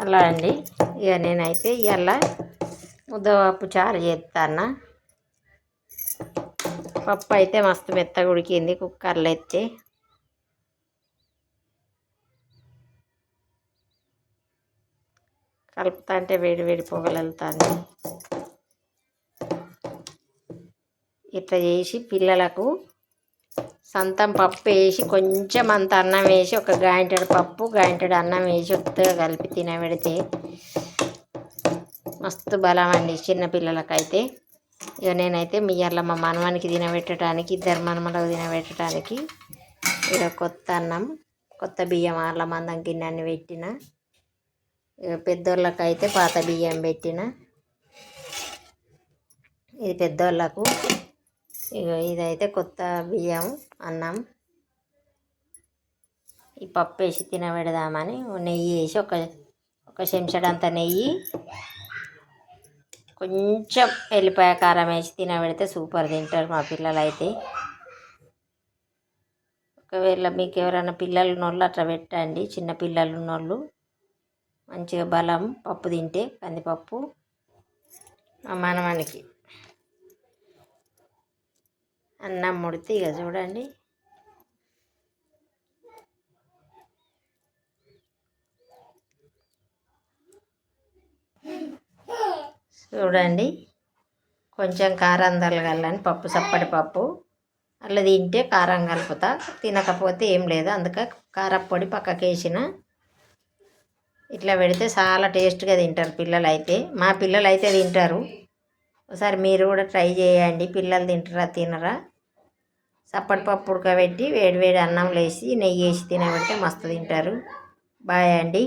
అలా అండి. ఇక నేనైతే ఇవాళ ముద్దపప్పు చారు చేస్తాను. పప్పు అయితే మస్తు మెత్తగా ఉడికింది కుక్కర్లో ఎత్తే. కలుపుతా అంటే వేడి వేడి పొగలు వెళ్తాను. ఇట్లా చేసి పిల్లలకు సంతం పప్పు వేసి కొంచెం అంత అన్నం వేసి ఒక గాంటెడు పప్పు గాంటెడు అన్నం వేసి ఉత్తగా కలిపి తినబెడితే మస్తు బలం అండి చిన్నపిల్లలకైతే. ఇక నేనైతే ఇవాళ మా మనవనికి తినబెట్టడానికి, ఇద్దరు మనమలకు తినబెట్టడానికి ఇక కొత్త అన్నం కొత్త బియ్యం ఆర్ల మందం గిన్నెని పెట్టిన. ఇక పెద్దోళ్ళకైతే పాత బియ్యం పెట్టిన. ఇది పెద్దోళ్ళకు. ఇక ఇదైతే కొత్త బియ్యం అన్నం. ఈ పప్పు వేసి తినబెడదామని నెయ్యి వేసి ఒక చెంచాడంత నెయ్యి, కొంచెం ఎల్లిపాయ కారం వేసి తినబెడితే సూపర్ తింటారు మా పిల్లలు అయితే. ఒకవేళ మీకు ఎవరైనా పిల్లలు ఉన్నోళ్ళు అట్లా పెట్టండి. చిన్న పిల్లలు ఉన్నోళ్ళు మంచిగా బలం పప్పు తింటే, కందిపప్పు. మా మనవనికి అన్నం ముడితే ఇక చూడండి కొంచెం కారం తలగాలని పప్పు, చప్పటి పప్పు అట్లా తింటే కారం కలుపుతా, తినకపోతే ఏం లేదు. అందుకే కారపొడి పక్కకి వేసిన. ఇట్లా పెడితే చాలా టేస్ట్గా తింటారు పిల్లలు అయితే. మా పిల్లలు అయితే తింటారు. ఒకసారి మీరు కూడా ట్రై చేయండి. పిల్లలు తింటారా తినరా? చప్పటి పప్పు ఉడకబెట్టి వేడి వేడి అన్నం వేసి నెయ్యి వేసి తినబెడితే మస్తు తింటారు. బాయ్ అండి.